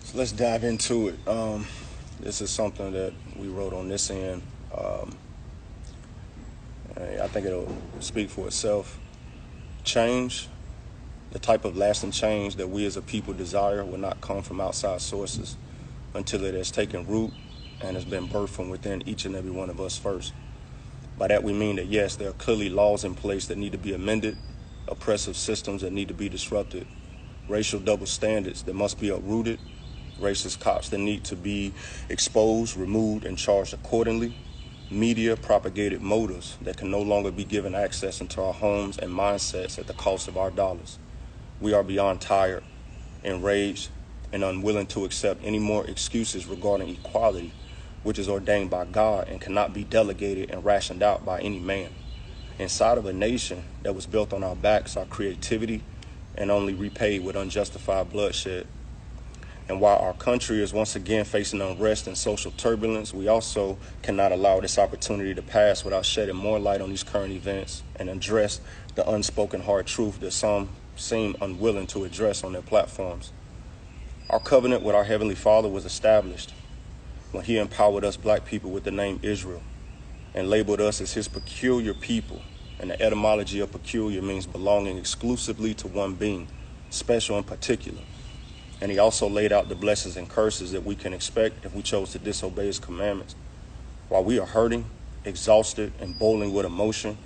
So let's dive into it. This is something that we wrote on this end. I think it'll speak for itself. Change, the type of lasting change that we as a people desire, will not come from outside sources until it has taken root and has been birthed from within each and every one of us first. By that we mean that yes, there are clearly laws in place that need to be amended, oppressive systems that need to be disrupted, racial double standards that must be uprooted, racist cops that need to be exposed, removed, and charged accordingly, media propagated motives that can no longer be given access into our homes and mindsets at the cost of our dollars. We are beyond tired, enraged, and unwilling to accept any more excuses regarding equality, which is ordained by God and cannot be delegated and rationed out by any man. Inside of a nation that was built on our backs, our creativity, and only repaid with unjustified bloodshed. And while our country is once again facing unrest and social turbulence, we also cannot allow this opportunity to pass without shedding more light on these current events and address the unspoken hard truth that some seem unwilling to address on their platforms. Our covenant with our Heavenly Father was established when He empowered us black people with the name Israel and labeled us as His peculiar people. And the etymology of peculiar means belonging exclusively to one being, special and particular. And He also laid out the blessings and curses that we can expect if we chose to disobey His commandments. While we are hurting, exhausted, and boiling with emotion,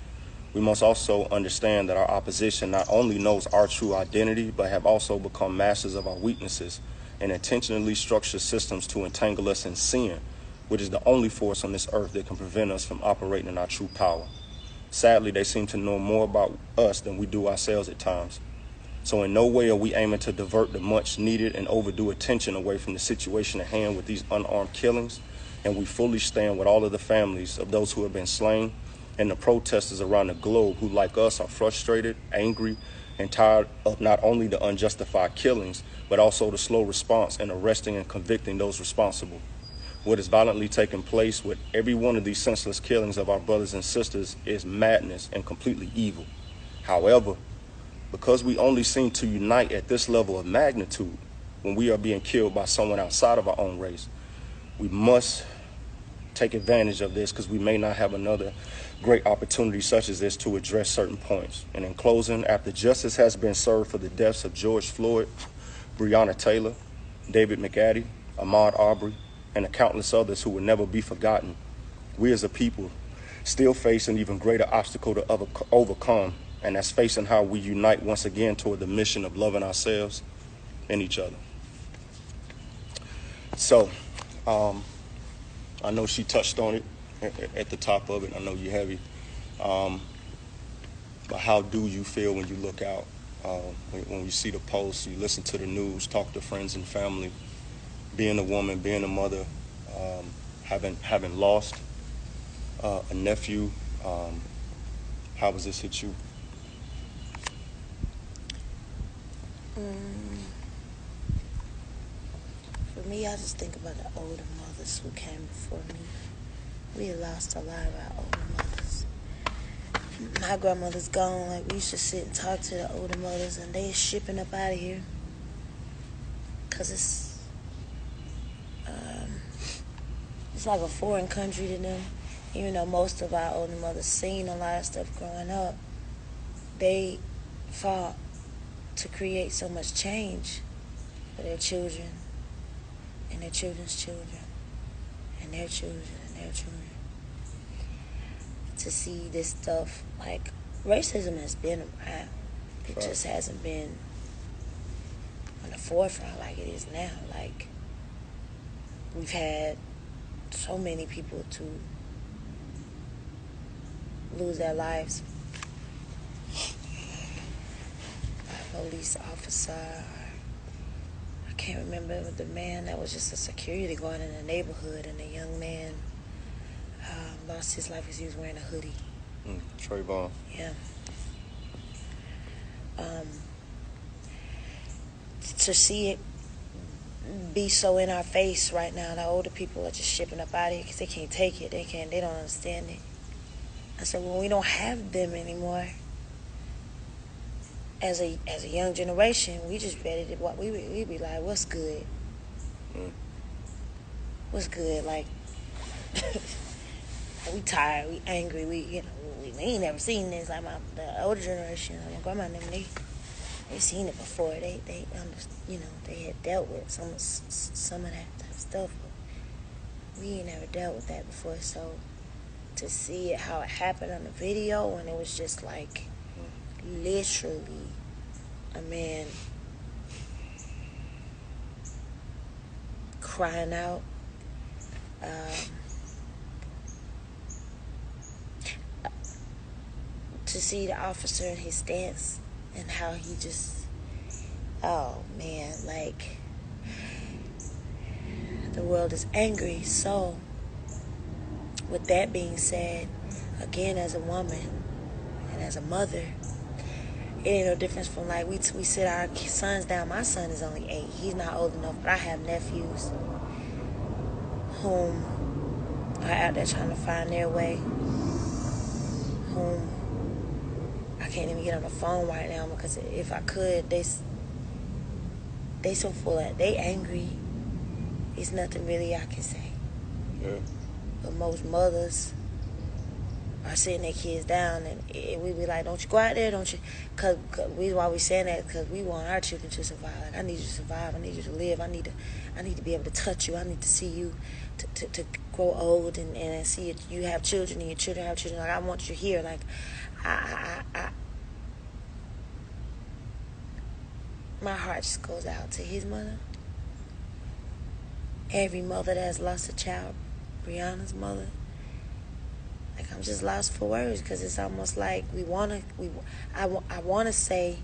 we must also understand that our opposition not only knows our true identity, but have also become masters of our weaknesses and intentionally structure systems to entangle us in sin, which is the only force on this earth that can prevent us from operating in our true power. Sadly, they seem to know more about us than we do ourselves at times. So in no way are we aiming to divert the much needed and overdue attention away from the situation at hand with these unarmed killings, and we fully stand with all of the families of those who have been slain and the protesters around the globe who, like us, are frustrated, angry, and tired of not only the unjustified killings, but also the slow response in arresting and convicting those responsible. What is violently taking place with every one of these senseless killings of our brothers and sisters is madness and completely evil. However, because we only seem to unite at this level of magnitude when we are being killed by someone outside of our own race, we must take advantage of this because we may not have another great opportunity such as this to address certain points. And in closing, after justice has been served for the deaths of George Floyd, Breonna Taylor, David McAddy, Ahmaud Arbery, and the countless others who will never be forgotten, we as a people still face an even greater obstacle to overcome, and that's facing how we unite once again toward the mission of loving ourselves and each other. So, I know she touched on it at the top of it. I know you're heavy. But how do you feel when you look out, when you see the posts, you listen to the news, talk to friends and family, being a woman, being a mother, having lost a nephew? How does this hit you? For me, I just think about the older mothers who came before me. We had lost a lot of our older mothers. My grandmother's gone. Like, we used to sit and talk to the older mothers, and they shipping up out of here. Because it's like a foreign country to them. Even though most of our older mothers seen a lot of stuff growing up, they fought to create so much change for their children and their children's children and their children and their children. To see this stuff, like, racism has been around. It just hasn't been on the forefront like it is now. Like, we've had so many people to lose their lives by a police officer. I can't remember the man that was just a security guard in the neighborhood, and the young man lost his life because he was wearing a hoodie. Trayvon. Yeah. To see it be so in our face right now, the older people are just shipping up out of here because they can't take it. They don't understand it. And so when we don't have them anymore, as a young generation, we just ready to what we be like, what's good? What's good? Like, we tired, we angry, we ain't never seen this. Like the older generation, like my grandma and them, they seen it before. They they had dealt with some of that type of stuff. But we ain't never dealt with that before. So to see it how it happened on the video, and it was just like literally a man crying out. To see the officer in his stance and how he just, oh man, like the world is angry. So with that being said, again, as a woman and as a mother, it ain't no difference from like we sit our sons down. My son is only 8. He's not old enough, but I have nephews whom are out there trying to find their way, whom I can't even get on the phone right now because if I could, they so full of, they angry. It's nothing really I can say. Yeah. But most mothers are sitting their kids down, and we be like, don't you go out there, don't you? Cause why we saying that? Because we want our children to survive. Like, I need you to survive. I need you to live. I need to be able to touch you. I need to see you to grow old and see it. You have children and your children have children. Like, I want you here. Like, my heart just goes out to his mother. Every mother that has lost a child, Brianna's mother. Like, I'm just lost for words because it's almost like I want to say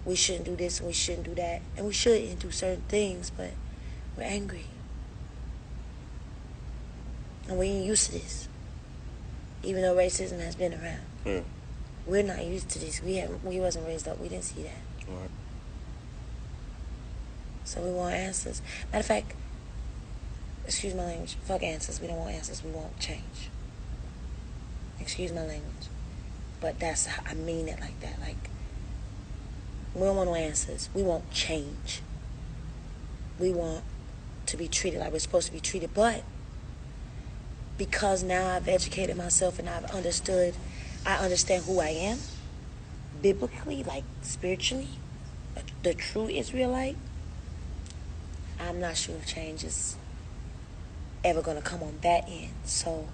we shouldn't do this and we shouldn't do that, and we shouldn't do certain things, but we're angry. And we ain't used to this. Even though racism has been around. Yeah. We're not used to this. We wasn't raised up. We didn't see that. Right. So we want answers. Matter of fact, excuse my language, fuck answers. We don't want answers. We want change. Excuse my language. But I mean it like that. Like, we don't want no answers. We want change. We want to be treated like we're supposed to be treated. But because now I've educated myself and I understand who I am, biblically, like spiritually, the true Israelite, I'm not sure if change is ever going to come on that end. So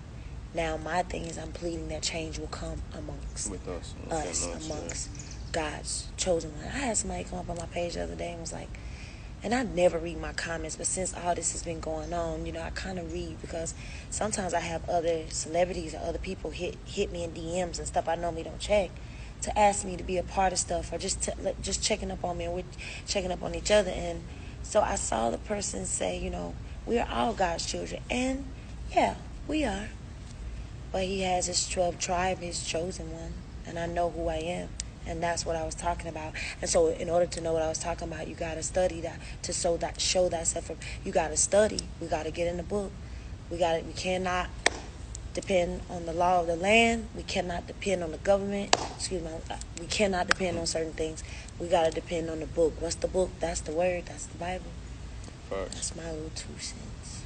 now my thing is I'm pleading that change will come amongst us, amongst God's chosen one. I had somebody come up on my page the other day and was like, and I never read my comments, but since all this has been going on, I kind of read because sometimes I have other celebrities or other people hit me in DMs and stuff I normally don't check to ask me to be a part of stuff or just checking up on me, and we're checking up on each other. And so I saw the person say, we are all God's children. And yeah, we are. But he has his 12 tribe, his chosen one. And I know who I am. And that's what I was talking about. And so in order to know what I was talking about, you got to study that to show thyself. You got to study. We got to get in the book. We cannot depend on the law of the land. We cannot depend on the government. We cannot depend on certain things. We got to depend on the book. What's the book? That's the word. That's the Bible. Facts. That's my little 2 cents.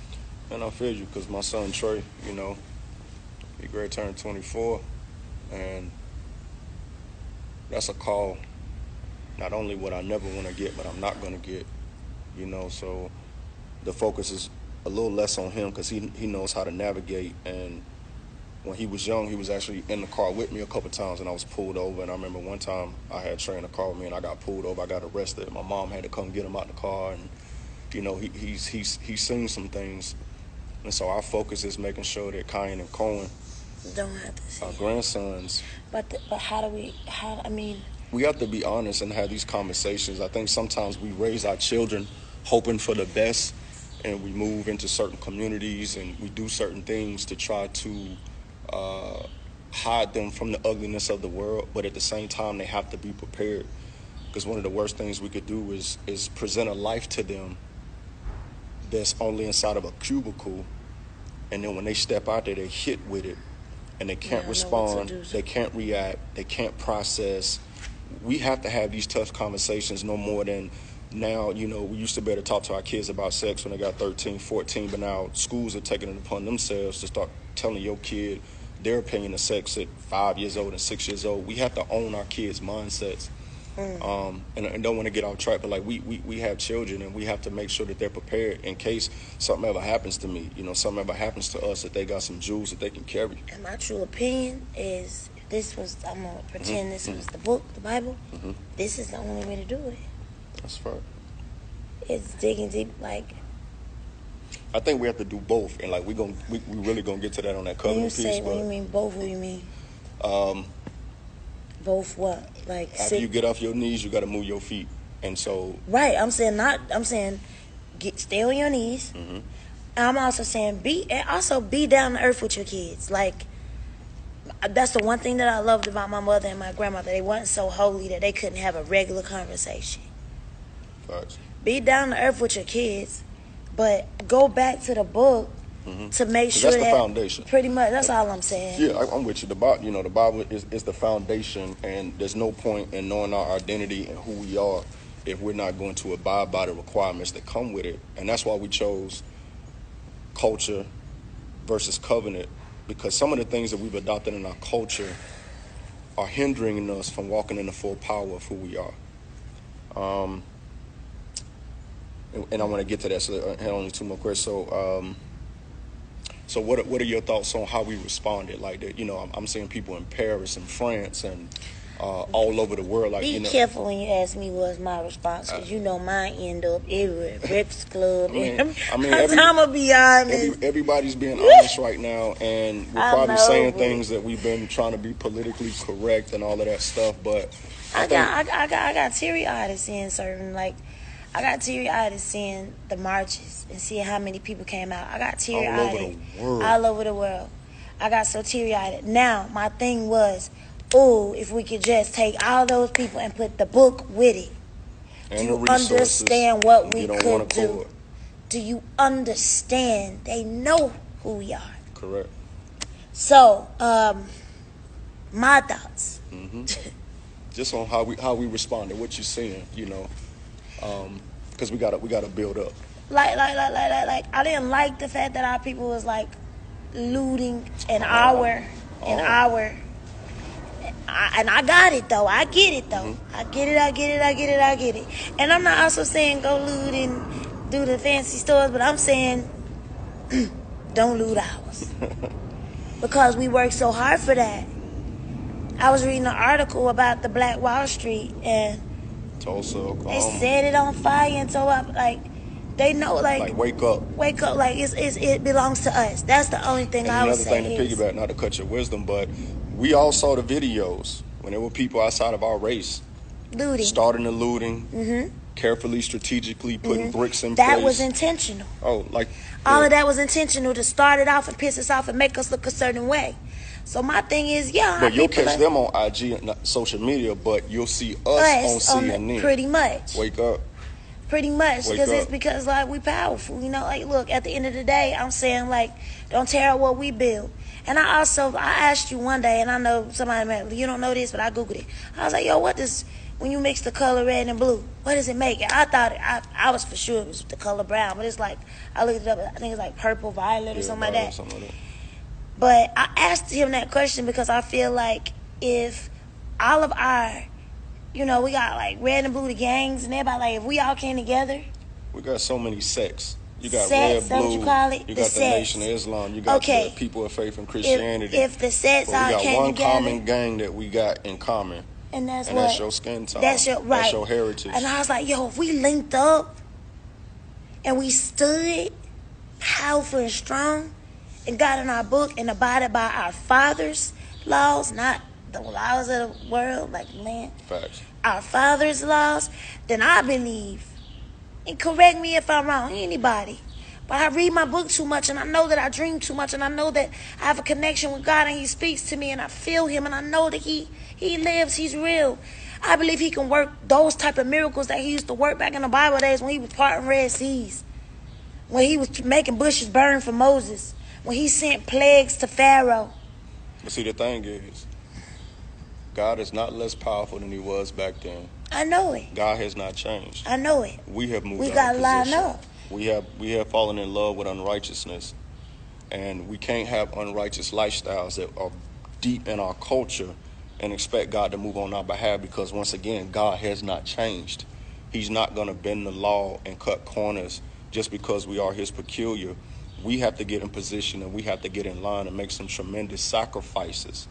And I feel you because my son Trey, he great turned 24, and that's a call. Not only what I never want to get, but I'm not going to get, so the focus is a little less on him because he knows how to navigate. And when he was young, he was actually in the car with me a couple times, and I was pulled over. And I remember one time I had Trey in the car with me, and I got pulled over. I got arrested. My mom had to come get him out the car, and he's seen some things. And so our focus is making sure that Kyan and Cohen, don't have to see our grandsons. But we have to be honest and have these conversations. I think sometimes we raise our children hoping for the best, and we move into certain communities and we do certain things to try to hide them from the ugliness of the world. But at the same time, they have to be prepared, because one of the worst things we could do is present a life to them that's only inside of a cubicle, and then when they step out there, they're hit with it, and they can't respond, they can't react, they can't process. We have to have these tough conversations no more than Now, you know, we used to be able to talk to our kids about sex when they got 13, 14, but now schools are taking it upon themselves to start telling your kid their opinion of sex at 5 years old and 6 years old. We have to own our kids' mindsets. And don't want to get off track, but like we have children, and we have to make sure that they're prepared in case something ever happens to me, you know, something ever happens to us, that they got some jewels that they can carry. And my true opinion is, if this was, I'm going to pretend this was the book, the Bible, this is the only way to do it. That's fair. It's digging deep, like, I think we have to do both, and like we really gonna get to that on that when you covenant say, piece. when you But mean both, what do you mean? um, Both what? Like, after you get off your knees, you got to move your feet, and so right, I'm saying stay on your knees. I'm also saying be down to earth with your kids. Like, that's the one thing that I loved about my mother and my grandmother. They weren't so holy that they couldn't have a regular conversation. facts. Be down to earth with your kids, but go back to the book to make sure that's the that foundation. Pretty much, that's all I'm saying. Yeah, I'm with you. The Bible is the foundation, and there's no point in knowing our identity and who we are if we're not going to abide by the requirements that come with it. And that's why we chose culture versus covenant, because some of the things that we've adopted in our culture are hindering us from walking in the full power of who we are. And I want to get to that, so I had only two more questions. So what are your thoughts on how we responded? Like, you know, I'm seeing people in Paris and France and all over the world. Like, Be careful when you ask me what's my response, because you know mine end up everywhere. Breakfast Club. I'm gonna be honest. Everybody's being honest right now, and we're probably saying things that we've been trying to be politically correct and all of that stuff. But I got teary-eyed at seeing certain, like, I got teary-eyed at seeing the marches and seeing how many people came out. I got teary-eyed all over the world. I got so teary-eyed. Now, my thing was, if we could just take all those people and put the book with it. And do you understand what we could do? Do you understand? They know who we are. Correct. So, my thoughts. Just on how we responded, what you seeing, you know. Because we gotta build up. Like, I didn't like the fact that our people was like looting an hour. And I got it though. I get it though. I get it. And I'm not also saying go loot and do the fancy stores, but I'm saying don't loot ours. Because we work so hard for that. I was reading an article about the Black Wall Street, and Tulsa, Oklahoma. They set it on fire, and so like they know, like wake up, like it belongs to us. That's the only thing I would say. Another thing to piggyback, not to cut your wisdom, but we all saw the videos when there were people outside of our race looting, starting the looting, carefully, strategically putting bricks in place. That was intentional. All of that was intentional to start it off and piss us off and make us look a certain way. So my thing is, but you'll catch them on IG and social media, but you'll see us on CNN. Pretty much. Wake up. Pretty much, because like we powerful, you know. Like, look, at the end of the day, I'm saying, like, don't tear out what we build. And I asked you one day, and I know somebody, you don't know this, but I googled it. I was like, yo, when you mix the color red and blue, what does it make? And I thought I was for sure it was the color brown, but it's like, I looked it up. I think it's like purple, violet, or something like that. But I asked him that question because I feel like if all of our, you know, we got like red and blue, the gangs and everybody, like if we all came together. We got so many sects. You got sects, red, blue, what you call it? You got the Nation of Islam, you got the people of faith and Christianity. If the sects all came together. We got one common gang that we got in common. And that's your skin tone. That's your heritage. And I was like, yo, if we linked up and we stood powerful and strong, and got in our book and abided by our Father's laws, not the laws of the world, like man. Facts. Our Father's laws, then I believe, and correct me if I'm wrong, anybody, but I read my book too much, and I know that I dream too much, and I know that I have a connection with God, and He speaks to me, and I feel Him, and I know that He lives, He's real. I believe He can work those type of miracles that He used to work back in the Bible days when He was parting Red Seas, when He was making bushes burn for Moses, when He sent plagues to Pharaoh. But see, the thing is, God is not less powerful than He was back then. I know it. God has not changed. I know it. We have moved We out got to of line position. up. We have fallen in love with unrighteousness, and we can't have unrighteous lifestyles that are deep in our culture and expect God to move on our behalf, because once again, God has not changed. He's not going to bend the law and cut corners just because we are his peculiar. We have to get in position, and we have to get in line and make some tremendous sacrifices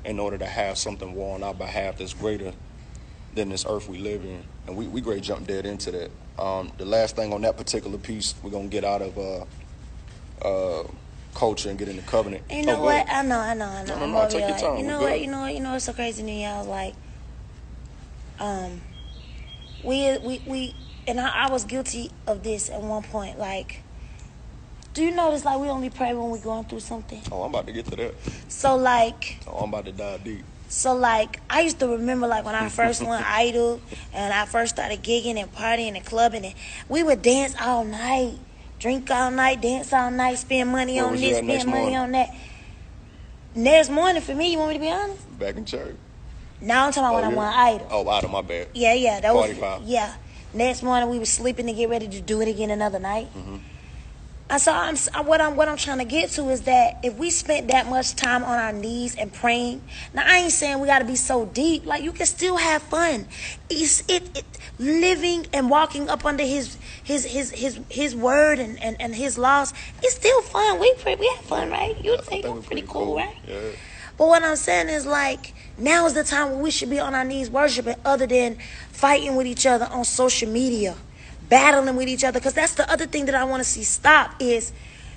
in order to have something war on our behalf that's greater than this earth we live in. And we great jump dead into that. The last thing on that particular piece, we're going to get out of culture and get into covenant. You know what? I know. No, take your time. You know what? You know what's so crazy to me? I was like, we and I was guilty of this at one point. Like, do you notice, like, we only pray when we're going through something? Oh, I'm about to get to that. So, like... Oh, I'm about to dive deep. So, like, I used to remember, like, when I first went Idol and I first started gigging and partying and clubbing, and we would dance all night, drink all night, dance all night, spend money on this, spend money on that. Next morning, for me, you want me to be honest? Back in church. Now I'm talking about when I went Idol. Oh, Idol, my bad. Yeah, that was... 45. Yeah. Next morning, we were sleeping to get ready to do it again another night. Mm-hmm. And so what I'm trying to get to is that if we spent that much time on our knees and praying, now I ain't saying we got to be so deep. Like, you can still have fun. It living and walking up under his word and his laws. It's still fun. We have fun, right? You think it's pretty cool, right? Yeah. But what I'm saying is, like, now is the time when we should be on our knees worshiping, other than fighting with each other on social media, battling with each other. Because that's the other thing that I want to see stop is,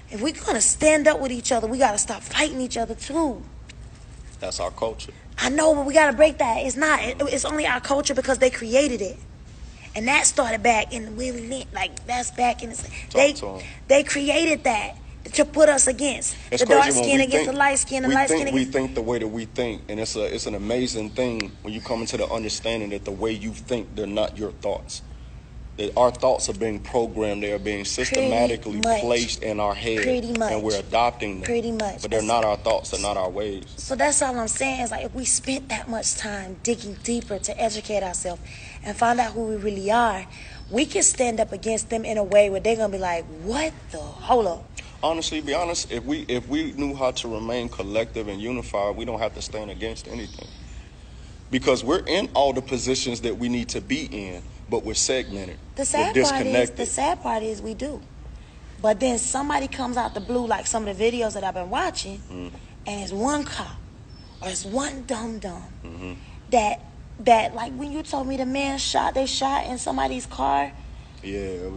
if we're going to stand up with each other, we got to stop fighting each other too. That's our culture. I know, but we got to break that. It's not. It's only our culture because they created it. And that started back in the Willie Lynch. Like, that's back in the... They created that to put us against. It's the dark skin against the light skin, the light skin against... We think the way that we think, and it's an amazing thing when you come into the understanding that the way you think, they're not your thoughts. That our thoughts are being programmed, they are being systematically placed in our head. Pretty much. And we're adopting them. Pretty much. But they're not our thoughts, they're not our ways. So that's all I'm saying is, like, if we spent that much time digging deeper to educate ourselves and find out who we really are, we can stand up against them in a way where they're going to be like, what the? Hold up. Honestly, be honest, if we knew how to remain collective and unified, we don't have to stand against anything. Because we're in all the positions that we need to be in, but we're segmented. We're disconnected. The sad part is we do. But then somebody comes out the blue, like some of the videos that I've been watching, and it's one cop or it's one dum-dum that, like, when you told me the man they shot in somebody's car. Yeah,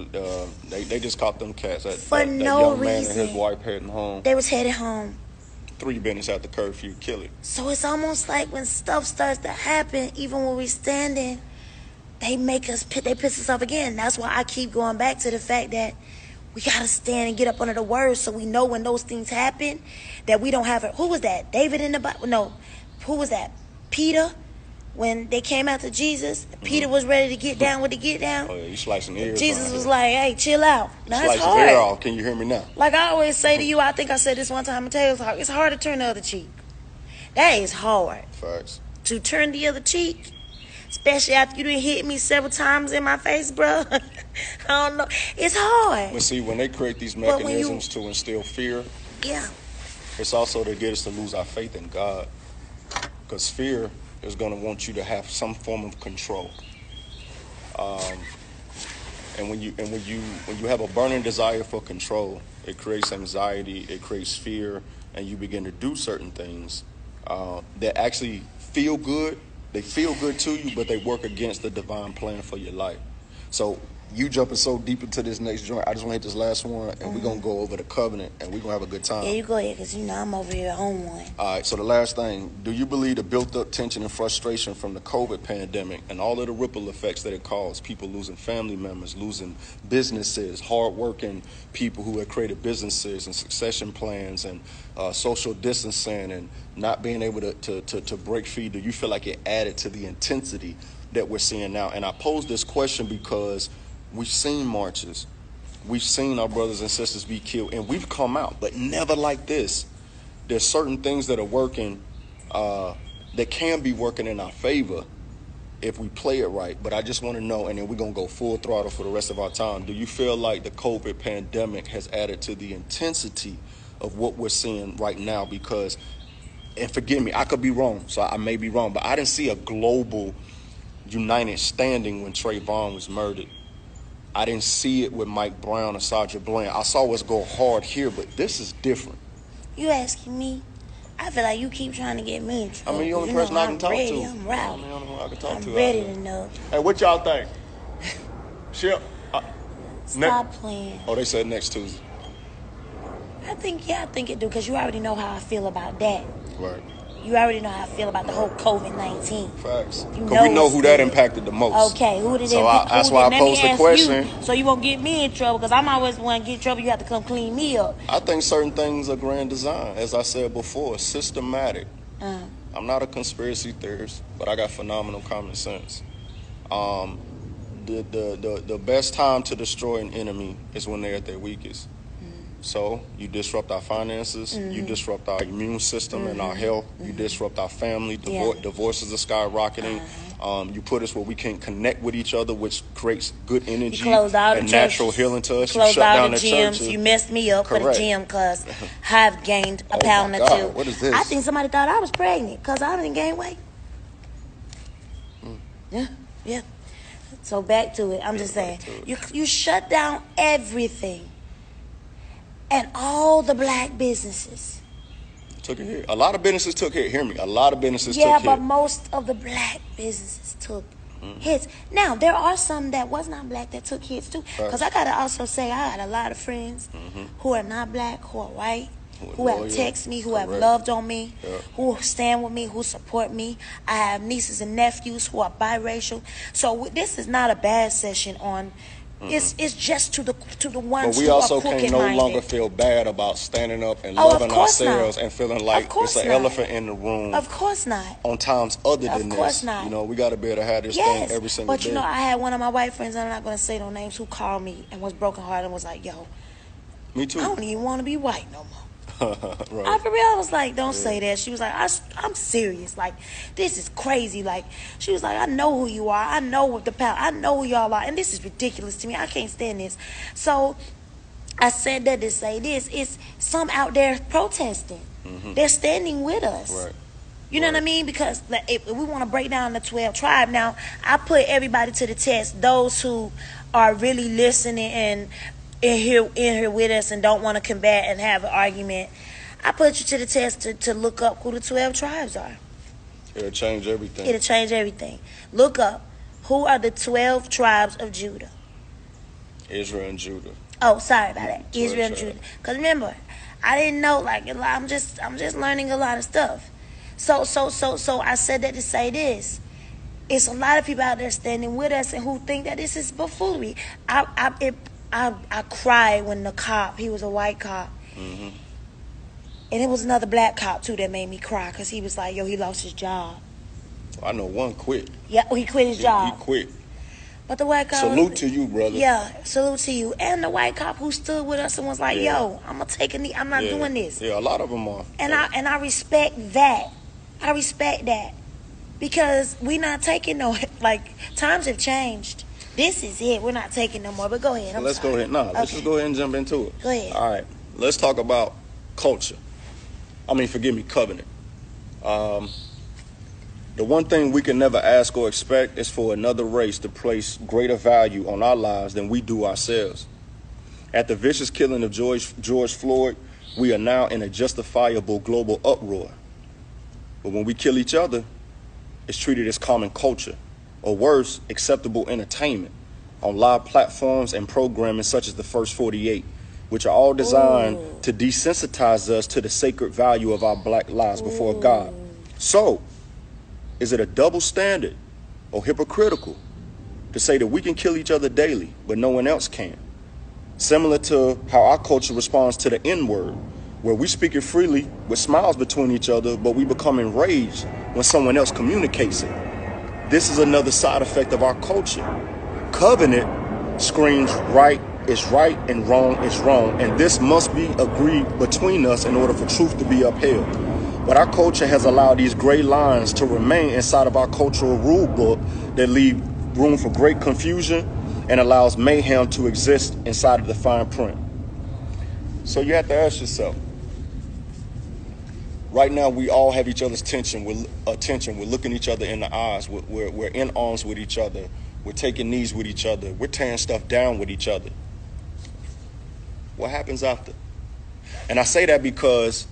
they just caught them cats. For that no young man reason. And his wife heading home. They was headed home. 3 minutes after curfew, kill it. So it's almost like when stuff starts to happen, even when we're standing, they piss us off again. That's why I keep going back to the fact that we got to stand and get up under the word so we know when those things happen that we don't have it. Who was that? David in the Bible? No. Who was that? Peter? When they came after Jesus, Peter was ready to get down with the get down. Oh, yeah, you slicing the ears. Jesus was like, hey, chill out. Now, slice it's hard. his ear off. Can you hear me now? Like I always say to you, I think I said this one time, it's hard to turn the other cheek. That is hard. Facts. To turn the other cheek. Especially after you done hit me several times in my face, bro. I don't know. It's hard. But see, when they create these mechanisms to instill fear, it's also to get us to lose our faith in God. Because fear is going to want you to have some form of control. And when you have a burning desire for control, it creates anxiety, it creates fear, and you begin to do certain things that actually feel good. They feel good to you, but they work against the divine plan for your life. So you jumping so deep into this next joint, I just want to hit this last one, and we're going to go over the covenant, and we're going to have a good time. Yeah, you go ahead, because you know I'm over here on one. All right, so the last thing, do you believe the built-up tension and frustration from the COVID pandemic and all of the ripple effects that it caused, people losing family members, losing businesses, hard-working people who had created businesses and succession plans and social distancing and not being able to break free, do you feel like it added to the intensity that we're seeing now? And I pose this question because we've seen marches. We've seen our brothers and sisters be killed, and we've come out, but never like this. There's certain things that are working, that can be working in our favor, if we play it right. But I just want to know, and then we're going to go full throttle for the rest of our time. Do you feel like the COVID pandemic has added to the intensity of what we're seeing right now? Because, and forgive me, I could be wrong, so I may be wrong, but I didn't see a global united standing when Trayvon was murdered. I didn't see it with Mike Brown or Sandra Bland. I saw us go hard here, but this is different. You asking me? I feel like you keep trying to get me in trouble. I mean, you're the only person I can talk to. I'm rowdy. I'm the only one I can talk to. I'm ready to know. Hey, what y'all think? Ship. Stop playing. Oh, they said next Tuesday. I think it do, because you already know how I feel about that. Right. You already know how I feel about the whole COVID-19. Facts. Because we know who that impacted the most. Okay, who did it? So that's why I posed the question. So you won't get me in trouble, because I'm always want to get in trouble. You have to come clean me up. I think certain things are grand design, as I said before, systematic. I'm not a conspiracy theorist, but I got phenomenal common sense. The best time to destroy an enemy is when they're at their weakest. So you disrupt our finances, you disrupt our immune system and our health, you disrupt our family, divorces are skyrocketing. You put us where we can't connect with each other, which creates good energy and natural healing to us. You shut down the churches. You messed me up for the gym, because I've gained a pound or two. What is this? I think somebody thought I was pregnant because I didn't gain weight. Yeah. So back to it. I'm just saying, you shut down everything. And all the black businesses took it here. A lot of businesses took it. Hear me. A lot of businesses took it. Yeah, but most of the black businesses took hits. Now, there are some that was not black that took hits too. Because I got to also say, I got a lot of friends who are not black, who are white, who have texted me, who have loved on me, who stand with me, who support me. I have nieces and nephews who are biracial. So this is not a bad session on... It's just to the ones who are crooked-minded. But we also can no longer feel bad about standing up and loving ourselves and feeling like it's an elephant in the room. Of course not. On times other than this. Of course not. You know, we got to be able to have this thing every single day. But you know, I had one of my white friends, I'm not going to say no names, who called me and was brokenhearted and was like, yo, me too. I don't even want to be white no more. Right. I for real, I was like, don't say that. She was like, I'm serious. Like, this is crazy. Like, she was like, I know who you are. I know what the power. I know who y'all are. And this is ridiculous to me. I can't stand this. So I said that to say this. It's some out there protesting. They're standing with us. Right. You know what I mean? Because if we want to break down the 12 tribe, now, I put everybody to the test. Those who are really listening and in here with us and don't want to combat and have an argument, I put you to the test to look up who the 12 tribes are. It'll change everything. It'll change everything. Look up who are the 12 tribes of Judah. Israel and Judah. Oh, sorry about that. Israel and Judah. Because remember, I didn't know, like, I'm just learning a lot of stuff. So I said that to say this. It's a lot of people out there standing with us and who think that this is buffoonery. I cried when the cop, he was a white cop, and it was another black cop too that made me cry, because he was like, yo, he lost his job. I know one quit. Yeah, he quit his job. He quit. But the white cop... Salute to you, brother. Yeah, salute to you. And the white cop who stood with us and was like, yo, I'm going to take a knee. I'm not doing this. Yeah, a lot of them are. And I respect that. I respect that. Because we not taking no... Like, times have changed. This is it. We're not taking no more. But go ahead. Let's go ahead. Let's just go ahead and jump into it. Go ahead. All right. Let's talk about culture. Forgive me, covenant. The one thing we can never ask or expect is for another race to place greater value on our lives than we do ourselves. At the vicious killing of George Floyd, we are now in a justifiable global uproar. But when we kill each other, it's treated as common culture, or worse, acceptable entertainment on live platforms and programming such as the First 48, which are all designed to desensitize us to the sacred value of our black lives before God. So, is it a double standard or hypocritical to say that we can kill each other daily, but no one else can? Similar to how our culture responds to the N-word, where we speak it freely with smiles between each other, but we become enraged when someone else communicates it. This is another side effect of our culture. Covenant screams right is right and wrong is wrong, and this must be agreed between us in order for truth to be upheld. But our culture has allowed these gray lines to remain inside of our cultural rule book that leave room for great confusion and allows mayhem to exist inside of the fine print. So you have to ask yourself, right now we all have each other's attention. We're looking each other in the eyes. We're in arms with each other. We're taking knees with each other. We're tearing stuff down with each other. What happens after? And I say that because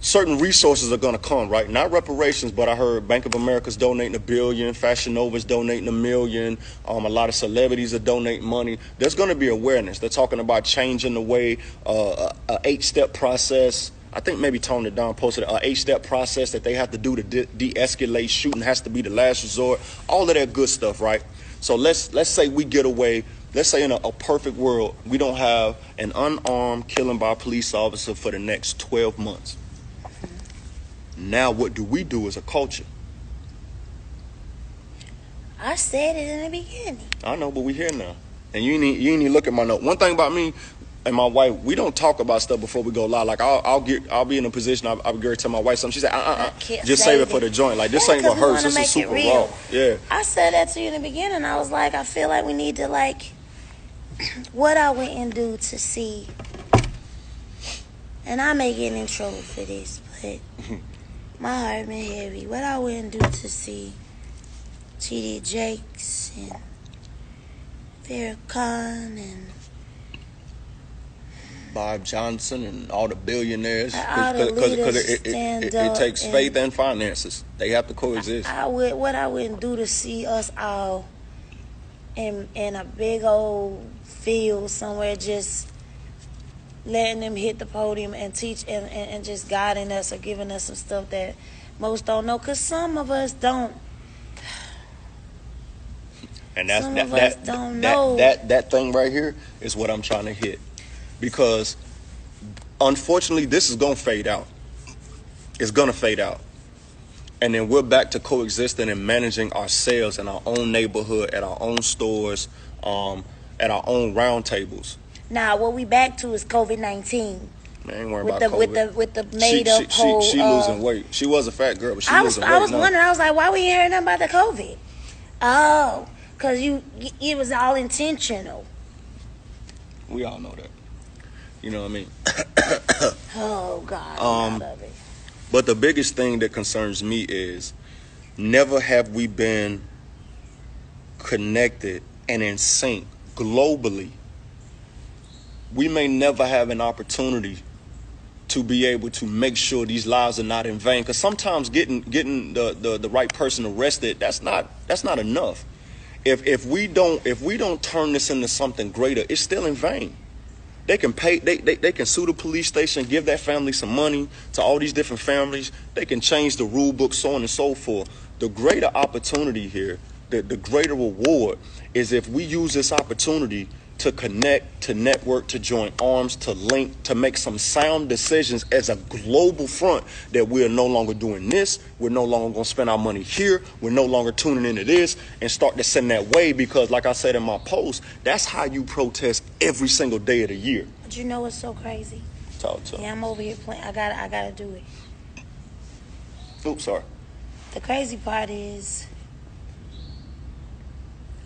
certain resources are going to come, right? Not reparations, but I heard Bank of America's donating $1 billion, Fashion Nova's donating $1 million, a lot of celebrities are donating money. There's going to be awareness. They're talking about changing the way a 8-step process. I think maybe Tony Don posted an 8-step process that they have to do to de-escalate. Shooting has to be the last resort. All of that good stuff, right? So let's say we get away. Let's say in a perfect world, we don't have an unarmed killing by a police officer for the next 12 months. Now what do we do as a culture? I said it in the beginning. I know, but we here now. And you ain't even look at my note. One thing about me and my wife, we don't talk about stuff before we go live. Like I'll be in a position, I'll be ready to tell my wife something. She said, just save it for the joint. Like this ain't what hurts. This is super raw. Yeah. I said that to you in the beginning. I was like, I feel like we need to what I went and do to see, and I may get in trouble for this, but my heart been heavy. What I went and do to see T.D. Jakes and Farrakhan and Bob Johnson and all the billionaires, because it takes faith and finances. They have to coexist. What I went and do to see us all in a big old field somewhere, just letting them hit the podium and teach and just guiding us or giving us some stuff that most don't know, because some of us don't. And that thing right here is what I'm trying to hit, because unfortunately this is gonna fade out. It's gonna fade out. And then we're back to coexisting and managing ourselves in our own neighborhood, at our own stores, at our own round tables. Now, what we back to is COVID-19. Man, ain't worried about COVID. With the made up whole. She losing weight. She was a fat girl, but she losing weight. I was wondering. I was like, why we ain't hearing nothing about the COVID? Oh, because it was all intentional. We all know that. You know what I mean? Oh God, I love it. But the biggest thing that concerns me is, never have we been connected and in sync globally. We may never have an opportunity to be able to make sure these lives are not in vain. Because sometimes getting the right person arrested, that's not enough. If we don't turn this into something greater, it's still in vain. They can pay. They can sue the police station, give that family some money, to all these different families. They can change the rule book, so on and so forth. The greater opportunity here, the greater reward, is if we use this opportunity to connect, to network, to join arms, to link, to make some sound decisions as a global front, that we are no longer doing this. We're no longer going to spend our money here. We're no longer tuning into this, and start to send that way, because like I said in my post, that's how you protest every single day of the year. But you know what's so crazy? Talk to me. Yeah, I'm over here playing. I gotta do it. Oops, sorry. The crazy part is,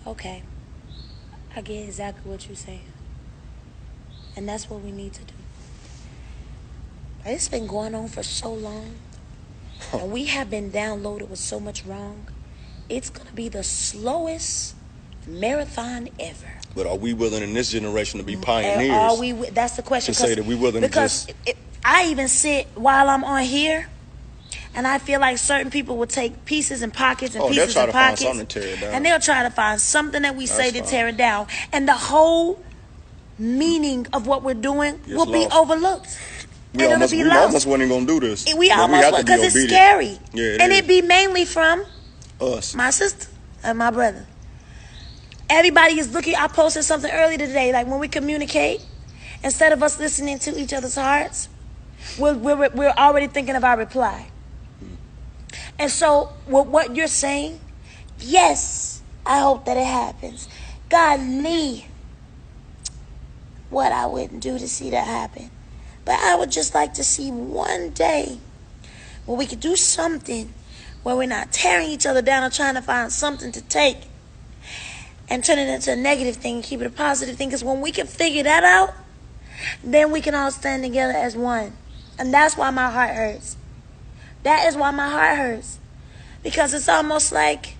okay, I get exactly what you're saying. And that's what we need to do. But it's been going on for so long. And we have been downloaded with so much wrong. It's going to be the slowest marathon ever. But are we willing in this generation to be pioneers? That's the question. To say that we willing because to just... I even sit while I'm on here, and I feel like certain people will take pieces and pockets and pieces and pockets, and they'll try to find something that we say to tear it down, and the whole meaning of what we're doing will be overlooked. We almost weren't going to do this. We almost, because it's scary. Yeah, and it be mainly from us, my sister and my brother. Everybody is looking. I posted something earlier today, like when we communicate, instead of us listening to each other's hearts, we're already thinking of our reply. And so, with what you're saying, yes, I hope that it happens. God, me, what I wouldn't do to see that happen. But I would just like to see one day where we could do something where we're not tearing each other down or trying to find something to take and turn it into a negative thing and keep it a positive thing. Because when we can figure that out, then we can all stand together as one. And that's why my heart hurts. That is why my heart hurts. Because it's almost like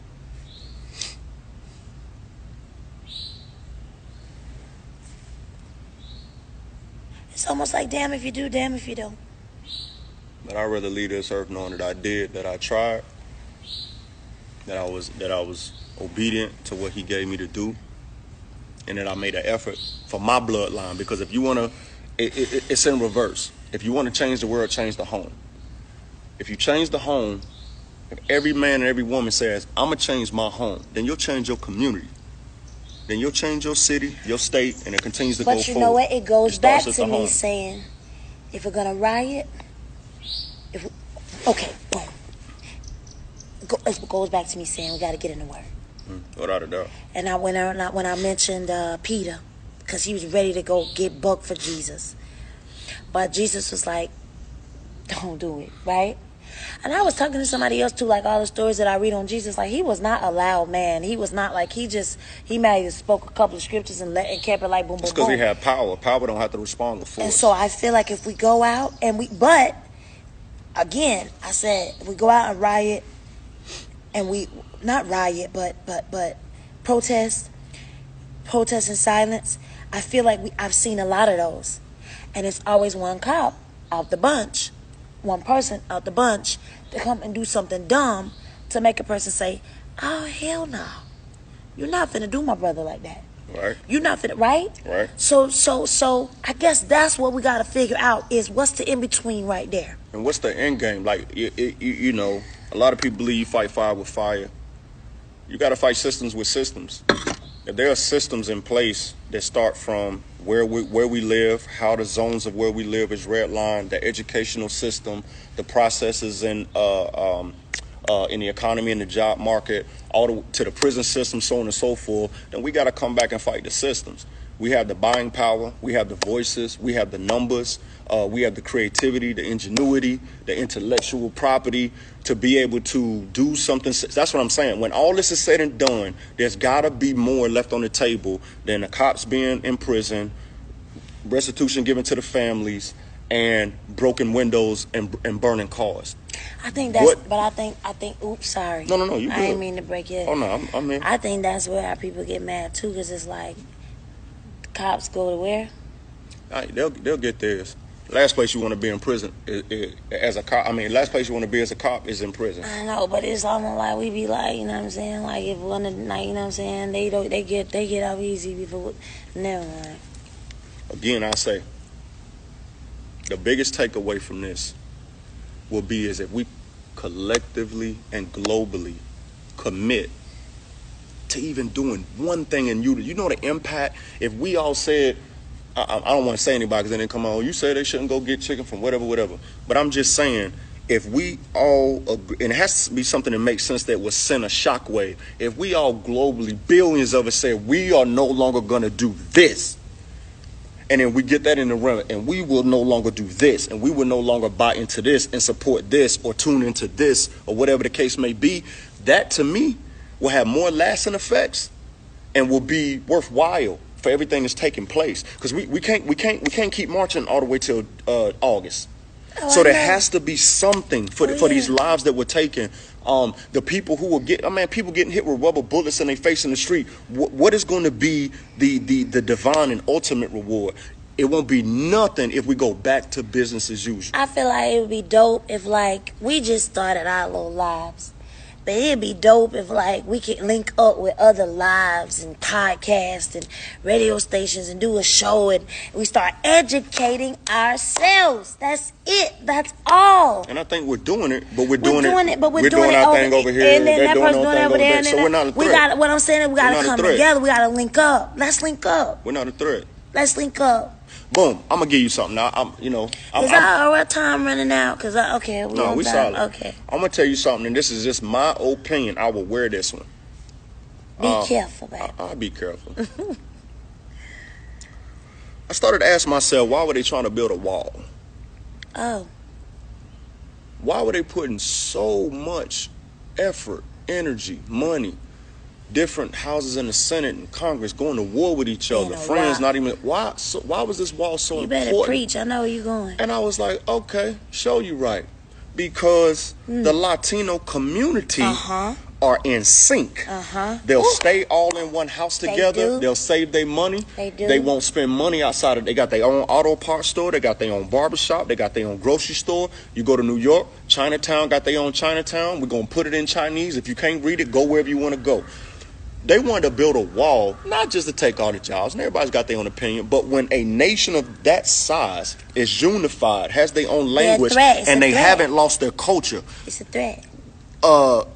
damn if you do, damn if you don't. But I'd rather leave this earth knowing that I did, that I tried, that I was obedient to what he gave me to do, and that I made an effort for my bloodline. Because if you want to, it's in reverse. If you want to change the world, change the home. If you change the home, if every man and every woman says, I'm going to change my home, then you'll change your community. Then you'll change your city, your state, and it continues to go forward. But you know what? It goes back to me home. saying, if we're going to riot, okay, boom. It goes back to me saying we got to get in the word. Without a doubt. And when I mentioned Peter, because he was ready to go get bucked for Jesus. But Jesus was like, don't do it, right? And I was talking to somebody else too, like all the stories that I read on Jesus, like he was not a loud man. He was not like, he might have spoke a couple of scriptures and kept it like boom, boom, boom. It's because he had power. Power don't have to respond with force. And so I feel like if we go out but again, I said, if we go out and riot and not riot, but protest in silence, I feel like I've seen a lot of those. And it's always one cop out the bunch, one person out the bunch to come and do something dumb to make a person say, oh, hell no. You're not finna do my brother like that. Right. You're not finna, right? Right. So I guess that's what we got to figure out is what's the in-between right there. And what's the end game? Like, you know, a lot of people believe you fight fire with fire. You got to fight systems with systems. If there are systems in place that start from where we live, how the zones of where we live is redlined, the educational system, the processes in the economy and the job market, to the prison system, so on and so forth, then we got to come back and fight the systems. We have the buying power, we have the voices, we have the numbers, we have the creativity, the ingenuity, the intellectual property to be able to do something. That's what I'm saying. When all this is said and done, there's got to be more left on the table than the cops being in prison, restitution given to the families, and broken windows and burning cars. I think that's, but I think, oops, sorry. No, you good. I didn't mean to break it. Oh, no, I mean. I think that's where our people get mad, too, because it's like, cops go to where? They'll get theirs. Last place you want to be in prison as a cop. I mean, last place you want to be as a cop is in prison. I know, but it's almost like we be like, you know what I'm saying? Like if one of the night, you know what I'm saying? They get out easy before. Never mind. Again, I say the biggest takeaway from this will be is if we collectively and globally commit to even doing one thing in you know the impact. If we all said, I don't want to say anybody because they didn't come on, you said they shouldn't go get chicken from whatever. But I'm just saying, if we all agree, and it has to be something that makes sense that will send a shockwave. If we all globally, billions of us say we are no longer going to do this, and then we get that in the realm, and we will no longer do this, and we will no longer buy into this and support this or tune into this or whatever the case may be, that to me will have more lasting effects and will be worthwhile for everything that's taking place. Because we can't keep marching all the way till August. So there has to be something for these lives that were taken. The people who will get, people getting hit with rubber bullets in their face in the street. What is going to be the divine and ultimate reward? It won't be nothing if we go back to business as usual. I feel like it would be dope if like we just started our little lives. But it'd be dope if like we could link up with other lives and podcasts and radio stations and do a show and we start educating ourselves. That's it. That's all. And I think we're doing it, but we're doing our thing over here. And then that person doing it over there. So we're not a threat. What I'm saying is we gotta come together. We gotta link up. Let's link up. We're not a threat. Let's link up. Boom. I'm gonna give you something now. Is our time running out? Cause we solid. Okay. I'm gonna tell you something, and this is just my opinion. I will wear this one. Be careful, baby. I'll be careful. I started to ask myself, why were they trying to build a wall? Oh. Why were they putting so much effort, energy, money, different houses in the Senate and Congress going to war with each other, friends not even, why was this wall so important? You better preach, I know where you're going. And I was like, okay, show you right. Because the Latino community are in sync. They'll stay all in one house together. They'll save their money. They won't spend money outside of. They got their own auto parts store. They got their own barbershop. They got their own grocery store. You go to New York, Chinatown got their own Chinatown. We're going to put it in Chinese. If you can't read it, go wherever you want to go. They wanted to build a wall, not just to take all the jobs, and everybody's got their own opinion, but when a nation of that size is unified, has their own language, and they haven't lost their culture. It's a threat.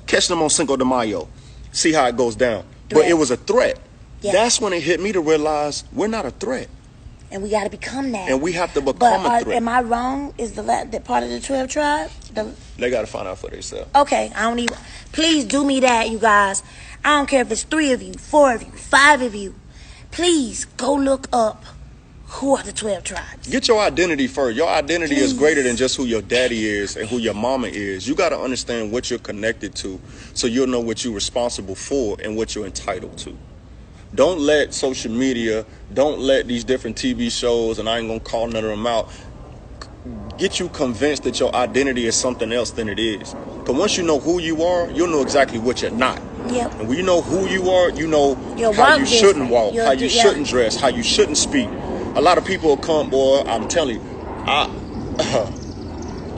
Catch them on Cinco de Mayo. See how it goes down. But it was a threat. Yeah. That's when it hit me to realize we're not a threat. And we got to become that. And we have to become a threat. Am I wrong? Is the part of the 12 tribe? They got to find out for themselves. Okay, I don't even. Please do me that, you guys. I don't care if it's 3 of you, 4 of you, 5 of you. Please go look up who are the 12 tribes. Get your identity first. Your identity is greater than just who your daddy is and who your mama is. You got to understand what you're connected to so you'll know what you're responsible for and what you're entitled to. Don't let social media, don't let these different TV shows, and I ain't going to call none of them out, get you convinced that your identity is something else than it is. Because once you know who you are, you'll know exactly what you're not. Yep. And when you know who you are, you know how you shouldn't walk, how you shouldn't dress, how you shouldn't speak. A lot of people will come, boy, I'm telling you, I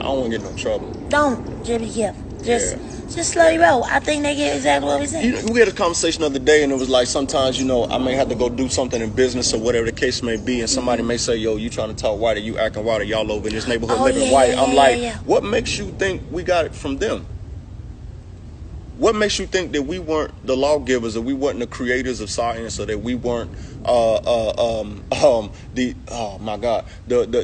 don't want to get in no trouble. Don't, Jimmy, just slowly roll. I think they get exactly what we're saying. You know, we had a conversation the other day, and it was like sometimes, I may have to go do something in business or whatever the case may be, and somebody may say, yo, you trying to talk white, or you acting white, or y'all over in this neighborhood living white. I'm like, what makes you think we got it from them? What makes you think that we weren't the lawgivers, or we weren't the creators of science, or that we weren't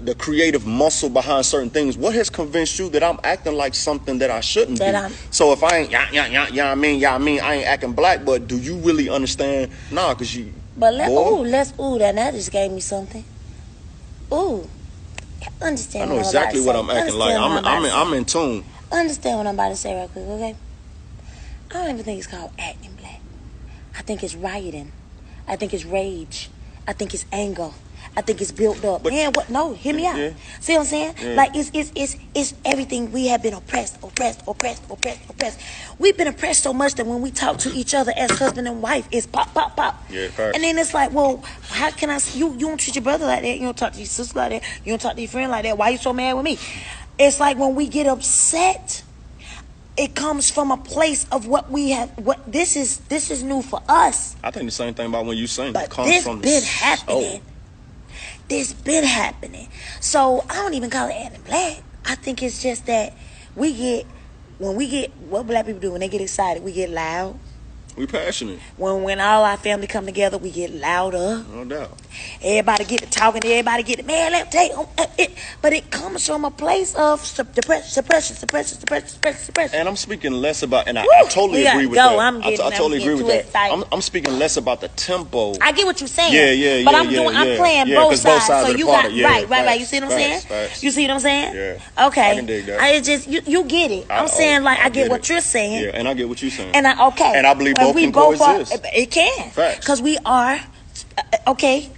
the creative muscle behind certain things? What has convinced you that I'm acting like something that I shouldn't be? So if I ain't I ain't acting black, but do you really understand? Nah, cause you. But that just gave me something. Ooh, understand? I know exactly what I'm acting like. I'm in tune. Understand what I'm about to say right quick, okay? I don't even think it's called acting black. I think it's rioting. I think it's rage. I think it's anger. I think it's built up. Man, what? No, hear me out. Yeah. See what I'm saying? Yeah. Like it's everything. We have been oppressed. We've been oppressed so much that when we talk to each other as husband and wife, it's pop. Yeah, first. And then it's like, well, how can I? You don't treat your brother like that. You don't talk to your sister like that. You don't talk to your friend like that. Why you so mad with me? It's like when we get upset, it comes from a place of what we have. What this is new for us. I think the same thing about when you sing. But it comes this from been happening. This been happening. So I don't even call it acting black. I think it's just that when we get what black people do when they get excited, we get loud. We passionate. When all our family come together, we get louder. No doubt. Everybody get to talking. Everybody get to, man, let me take it. But it comes from a place of suppression. And I'm speaking less about, and I totally agree with that. I totally agree with that. I'm speaking less about the tempo. I get what you're saying. Yeah. But I'm playing both sides. So of the you party. got right. You see what I'm saying? Facts. You see what I'm saying? Yeah. Okay. I can dig that. I just you get it. I'm saying I get what you're saying. Yeah, and I get what you're saying. And I believe both can coexist. It can. Facts. Because we are. Okay,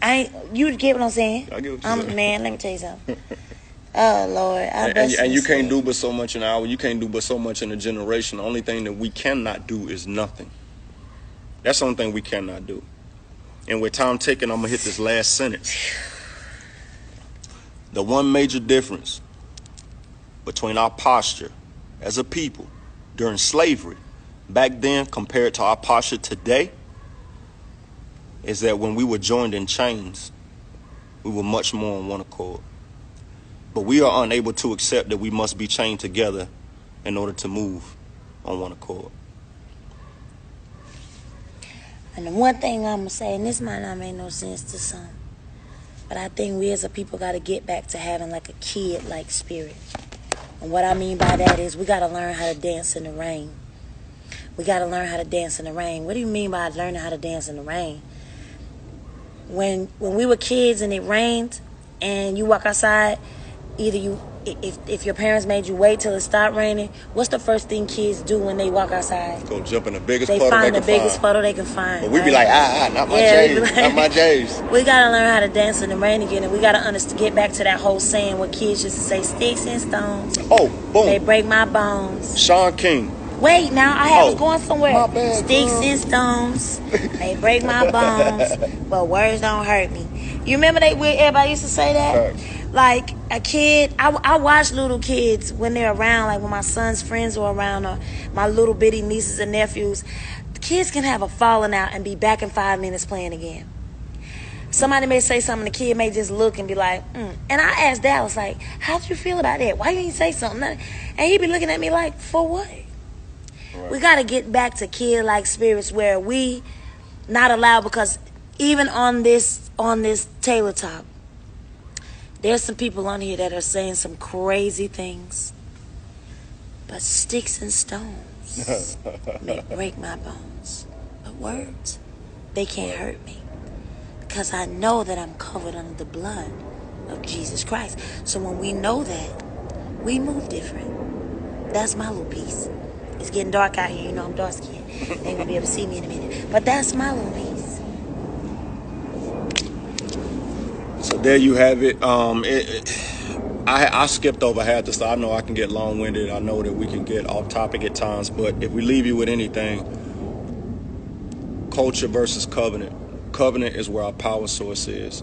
you get what I'm saying? I get what you're saying. Man, let me tell you something. Oh Lord, and you can't do but so much in an hour. You can't do but so much in a generation. The only thing that we cannot do is nothing. That's the only thing we cannot do. And with time taken, I'm gonna hit this last sentence. The one major difference between our posture as a people during slavery back then compared to our posture today is that when we were joined in chains, we were much more on one accord. But we are unable to accept that we must be chained together in order to move on one accord. And the one thing I'm going to say, and this might not make no sense to some, but I think we as a people got to get back to having like a kid-like spirit. And what I mean by that is we got to learn how to dance in the rain. We got to learn how to dance in the rain. What do you mean by learning how to dance in the rain? When we were kids and it rained and you walk outside, either if your parents made you wait till it stopped raining, what's the first thing kids do when they walk outside? Go jump in the biggest They puddle find they the can biggest find. puddle they can find. But we be right? like, not my Yeah, we be J's, like- not my J's. We gotta learn how to dance in the rain again, and we gotta get back to that whole saying what kids used to say: sticks and stones, Oh, they boom. break my bones. Sean King. Wait, now I was going somewhere. My bad, Sticks girl. and stones, they break my bones, but words don't hurt me. You remember everybody used to say that? Facts. Like a kid, I watch little kids when they're around, like when my son's friends are around, or my little bitty nieces and nephews. The kids can have a falling out and be back in 5 minutes playing again. Somebody may say something, the kid may just look and be like, And I asked Dallas, like, how'd you feel about that? Why you didn't say something? And he'd be looking at me like, for what? Right. We got to get back to kid-like spirits where we not allowed, because even on this Taylor Talk, there's some people on here that are saying some crazy things. But sticks and stones may break my bones. But words, they can't hurt me. Because I know that I'm covered under the blood of Jesus Christ. So when we know that, we move different. That's my little piece. It's getting dark out here. You know I'm dark skinned. They ain't going to be able to see me in a minute. But that's my little piece. So there you have it. I skipped over half the stuff. I know I can get long-winded. I know that we can get off topic at times. But if we leave you with anything, culture versus covenant. Covenant is where our power source is.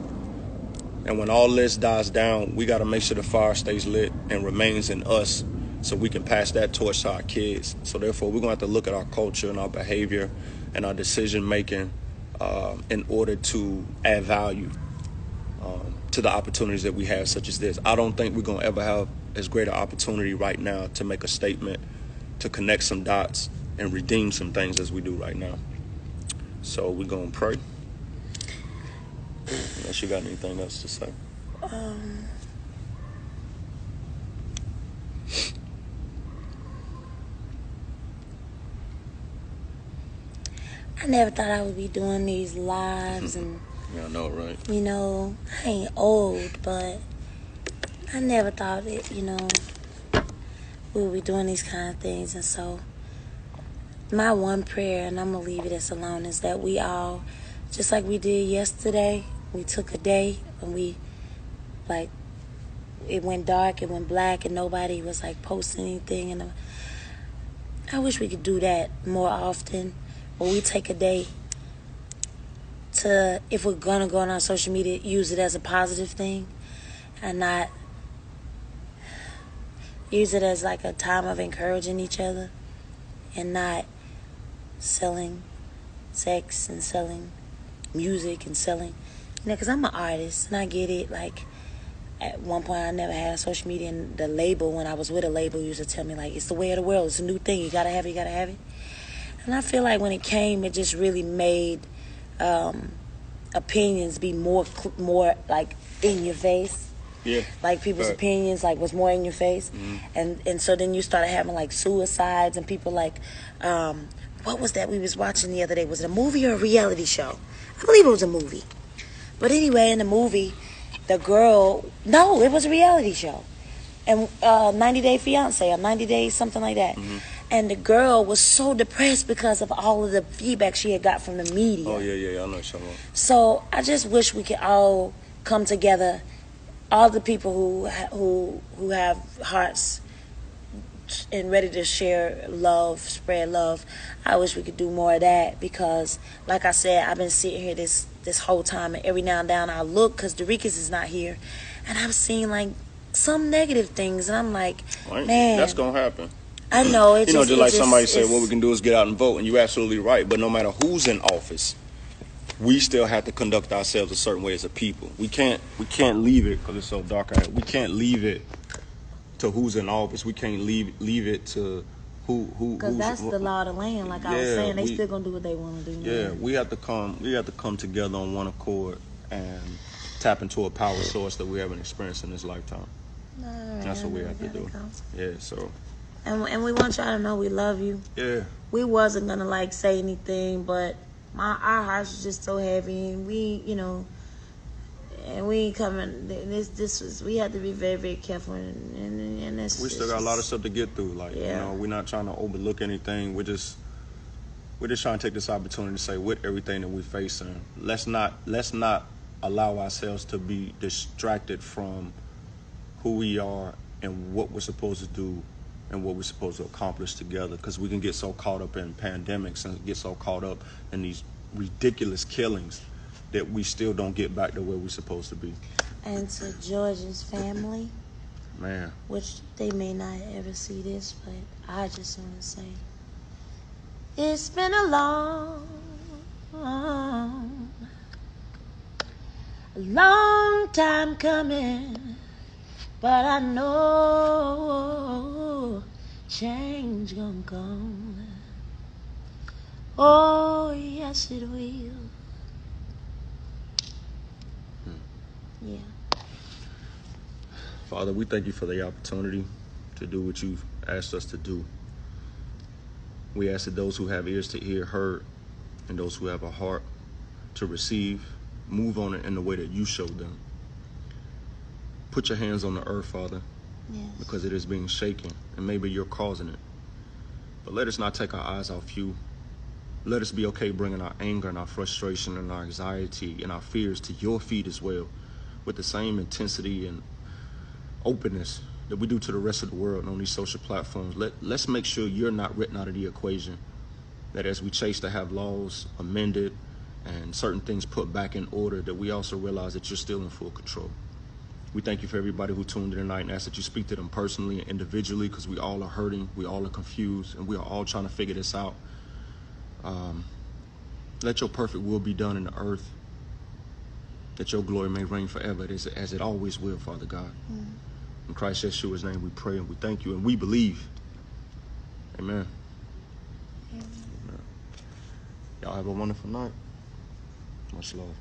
And when all this dies down, we got to make sure the fire stays lit and remains in us so we can pass that torch to our kids. So therefore, we're going to have to look at our culture and our behavior and our decision-making in order to add value to the opportunities that we have, such as this. I don't think we're going to ever have as great an opportunity right now to make a statement, to connect some dots, and redeem some things as we do right now. So we're going to pray. Unless you got anything else to say. I never thought I would be doing these lives and, Yeah, I know, right? you know, I ain't old, but I never thought it, you know, we would be doing these kind of things. And so my one prayer, and I'm going to leave it as alone, is that we all, just like we did yesterday, we took a day and we, like, it went dark, it went black, and nobody was, like, posting anything. And I wish we could do that more often, where we take a day to, if we're going to go on our social media, use it as a positive thing and not use it as, like, a time of encouraging each other and not selling sex and selling music and selling, you know, because I'm an artist and I get it. Like, at one point I never had a social media, and the label, when I was with a label, used to tell me, like, it's the way of the world, it's a new thing, you gotta have it. And I feel like when it came, it just really made opinions be more like in your face. Yeah. Like, people's Right. opinions, like, was more in your face. And so then you started having, like, suicides and people, like, what was that we was watching the other day? Was it a movie or a reality show? I believe it was a movie. But anyway, in the movie, the girl, no, it was a reality show. And 90 Day Fiance or 90 Days, something like that. And the girl was so depressed because of all of the feedback she had got from the media. Oh, yeah, I know what you're talking about. So I just wish we could all come together, all the people who have hearts and ready to share love, spread love. I wish we could do more of that, because, like I said, I've been sitting here this whole time, and every now and then I look, because Dorikas is not here, and I've seen, like, some negative things, and I'm like, Right? man, That's going to happen. I know. It You know, just like somebody said, it's- what we can do is get out and vote, and you're absolutely right. But no matter who's in office, we still have to conduct ourselves a certain way as a people. We can't leave it, because it's so dark out here. We can't leave it to who's in office. We can't leave it to who. Because that's the law of the land. Like I was Yeah, saying, they still gonna do what they want to do. Yeah, we have to come together on one accord and tap into a power source that we haven't experienced in this lifetime. That's what we have to do. Yeah, so. And we want y'all to know we love you. Yeah. We wasn't gonna, like, say anything, but our hearts was just so heavy, and we, you know, and we ain't coming. This was, we had to be very, very careful, and this. We still got a lot of stuff to get through. Like, Yeah. you know, we're not trying to overlook anything. We're just trying to take this opportunity to say, with everything that we're facing, let's not allow ourselves to be distracted from who we are and what we're supposed to do and what we're supposed to accomplish together, because we can get so caught up in pandemics and get so caught up in these ridiculous killings that we still don't get back to where we're supposed to be. And to George's family, Man, which they may not ever see this, but I just want to say, it's been a long time coming, but I know change gonna come. Oh, yes, it will. Yeah. Father, we thank you for the opportunity to do what you've asked us to do. We ask that those who have ears to hear heard, and those who have a heart to receive, move on it in the way that you showed them. Put your hands on the earth, Father, Yes. because it is being shaken, and maybe you're causing it. But let us not take our eyes off you. Let us be okay bringing our anger and our frustration and our anxiety and our fears to your feet as well, with the same intensity and openness that we do to the rest of the world on these social platforms. Let's make sure you're not written out of the equation, that as we chase to have laws amended and certain things put back in order, that we also realize that you're still in full control. We thank you for everybody who tuned in tonight, and ask that you speak to them personally and individually, because we all are hurting, we all are confused, and we are all trying to figure this out. Let your perfect will be done in the earth, that your glory may reign forever as it always will, Father God. In Christ Yeshua's name we pray and we thank you and we believe. Amen. Amen. Y'all have a wonderful night. Much love.